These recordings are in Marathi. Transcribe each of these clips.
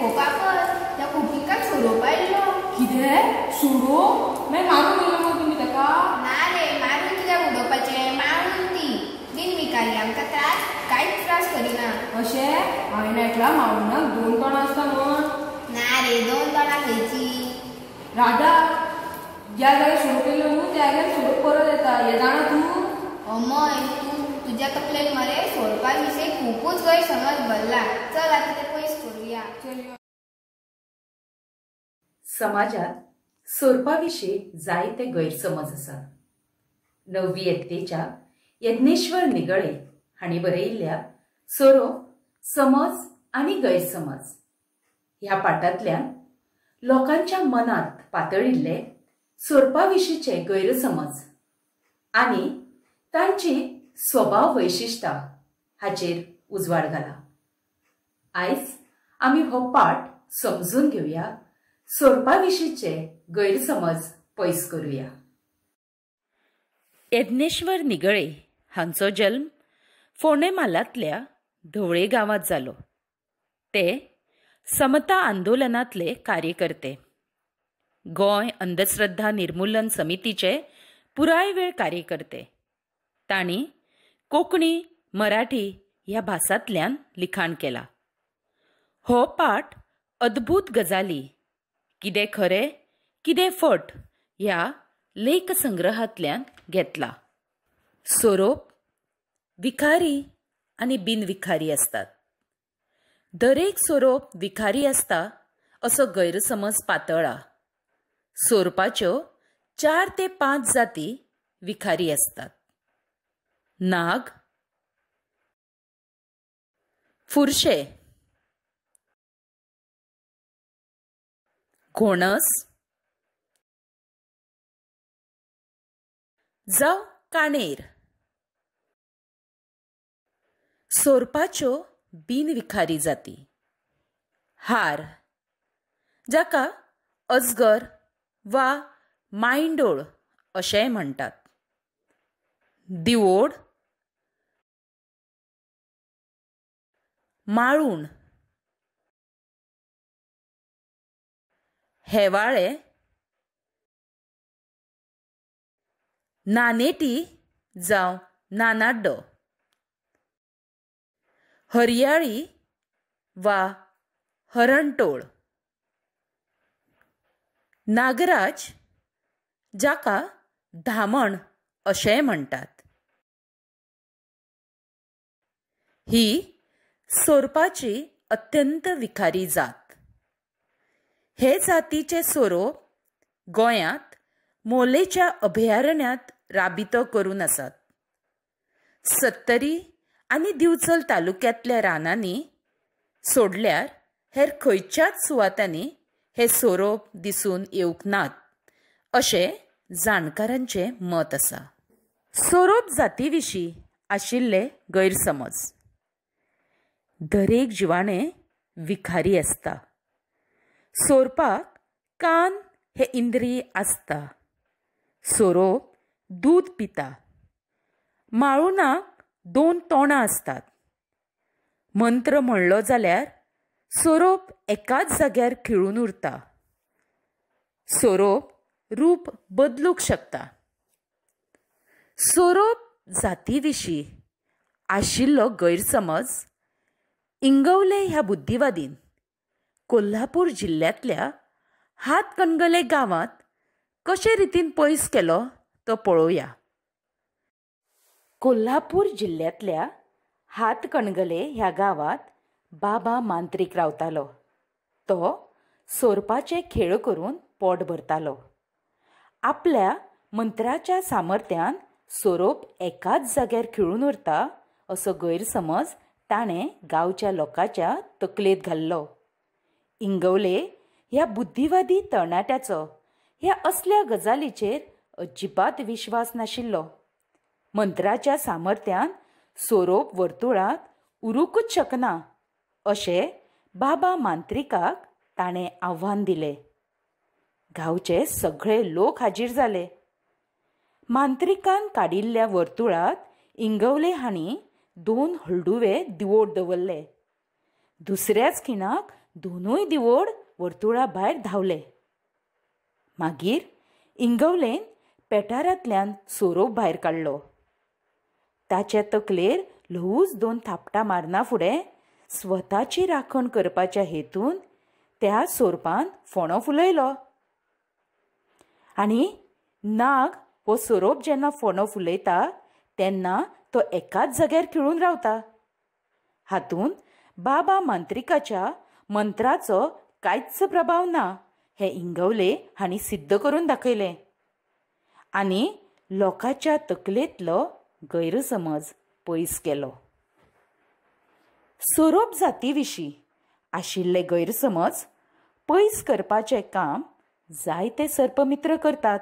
पळोवपाक त्या कुपिकाक सोडोवपा आयिल्लो. कितें सोडो? मागीर मारून गेलो मग तुमी ताका? ना रे, मारून कित्याक उडोवपाचें, मारून ती बिनविकारी आमकां कांयच त्रास करिना. अशें हांवें आयकलां मावनाक 2 तोंडां आसता म्हण. ना रे, 2 तोंडां खंयची? राधा, ज्या जाग्यार सोडूंक गेलो न्हू त्या जाग्यार सोडूंक परत येता, हें जाणा तूं? अमय, तुज्या तकलेन मरे सोडपा विशयी खूबच गैरसमज भरला. चल आतां ते पयस करूया. समाजात सोडपाविशीं जायते गैरसमज आसात. 9वी येत्तेच्या यज्ञेश्वर निगळे हांणी बरयिल्ल्या सोरोप समज आनी गैरसमज ह्या पाठांतल्यान लोकांच्या मनात पातळिल्ले सोडपाविशींचे गैरसमज आनी तांची स्वभाव वैशिश्टां हाचेर उजवाड घाला. आयज आमी हो पाठ समजून घेवया, सोडपाविशींचे गैरसमज पयस करूया. यज्ञेश्वर निगळे हांचो जल्म फोंडे म्हालांतल्या धवळे गांवांत जालो. ते समता आंदोलनांतले कार्यकर्ते. गोंय अंधश्रद्धा निर्मुलन समितीचे पुराय वेळ कार्यकर्ते. तांणी कोंकणी, मराठी ह्या भासांतल्यान लिखाण केलां. हो पाठ अद्भुत गजाली कितें खरें कितें फट ह्या लेखसंग्रहांतल्यान घेतला. सोरोप विखारी आनी बिनविखारी आसतात. दरेक सोरोप विखारी आसता असो गैरसमज पातळा. सोरपाच्यो 4 ते 5 जाती विखारी आसतात. नाग, फुरशे, घोणस जावं काणेर. सोरपाच्यो बिनविखारी जाती. हार, जाका अजगर वा मांयडोळ अशेंय म्हणटात. दिवोड, माळूण, हेवाळे, नानेटी जावं नानाड्डो, हरयाळी वा हरणटोळ, नागराज, जाका धामण अशेंय म्हणटात. ही सोरपाची अत्यंत विखारी जात. हे जातीचे सोरोप गोंयांत मोलेच्या अभयारण्यांत राबितो करून आसात. सत्तरी आनी दिवचल तालुक्यांतल्या रानांनी सोडल्यार हेर खंयच्याच सुवातांनी हे सोरोप दिसून येवंक नात अशें जाणकारांचें मत आसा. सोरोप जाती विशीं आशिल्ले गैरसमज. दरेक जिवाणें विखारी आसता. सोरपाक कान हे इंद्रिय आसता. सोरोप दूद पिता. माळुनाक 2 तोंडां आसतात. मंत्र म्हणलो जाल्यार सोरोप एकाच जाग्यार खिळून उरता. सोरोप रूप बदलूंक शकता. सोरोप जाती विशीं आशिल्लो गैरसमज इंगवले ह्या बुद्धिवादीन कोल्हापूर जिल्ल्यांतल्या हातकणंगले गांवांत कशे रितीन पयस केलो तो पळोवया. कोल्हापूर जिल्ल्यांतल्या हातकणंगले ह्या गांवांत बाबा मांत्रीक रावतालो. तो सोरपाचे खेळ करून पोट भरतालो. आपल्या मंत्राच्या सामर्थ्यान सोरोप एकाच जाग्यार खिळून उरता असो गैरसमज ताणें गांवच्या लोकांच्या तकलेंत घाल्लो. इंगवले ह्या बुद्धिवादी तरणाट्याचो ह्या असल्या गजालीचेर अजिबात विश्वास नाशिल्लो. मंत्राच्या सामर्थ्यान सोरोप वर्तुळांत उरूंकच शकना अशें बाबा मांत्रिकाक ताणें आव्हान दिलें. गांवचे सगळे लोक हाजीर जाले. मांत्रिकान काडिल्ल्या वर्तुळांत इंगवले हांणी 2 हळडुवे दिवोड दवरले. दुसऱ्याच खिणाक दोनूय दिवोड वर्तुळा भायर धांवले. मागीर इंगवलेन पेटारांतल्यान सोरोप भायर काडलो. ताचे तकलेर ल्हवूच 2 थापटां मारना फुडें स्वताची राखण करपाच्या हेतून त्या सोरपान फोंडो फुलयलो. आनी नाग हो सोरोप जेन्ना फोंडो फुलयता तेन्ना तो एकाच जाग्यार खिळून रावता. हातूंत बाबा मांत्रिकाच्या मंत्राचो कांयच प्रभाव ना हें इंगवले हांणी सिद्ध करून दाखयलें. आनी लोकांच्या तकलेंतलो गैरसमज पयस केलो. सोरोप जाती विशीं आशिल्ले गैरसमज पयस करपाचें काम जायते सर्पमित्र करतात.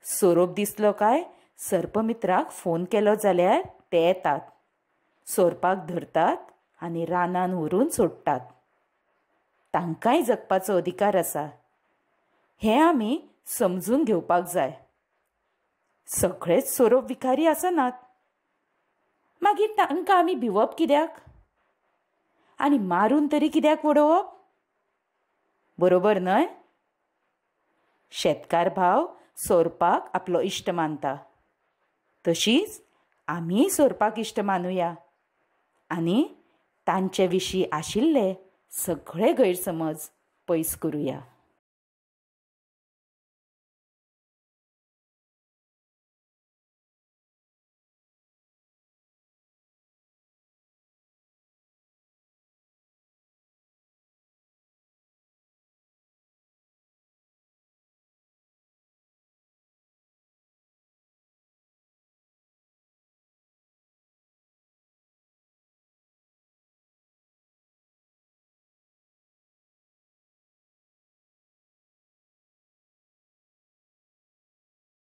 सोरोप दिसलो काय सर्पमित्राक फोन केलो जाल्यार ते येतात, सोरपाक धरतात आनी रानान व्हरून सोडटात. तांकांय जगपाचो अधिकार आसा हें आमी समजून घेवपाक जाय. सगळेच सोरोप विखारी आसनात. मागीर तांकां आमी भिवप कित्याक? आनी मारून तरी कित्याक उडोवप? बरोबर न्हय? शेतकार भाव सोरपाक आपलो इश्ट मानता, तशीच आमीय सोरपाक इश्ट मानुया आनी तांचे विशीं आशिल्ले सगळे गैरसमज पयस करुया.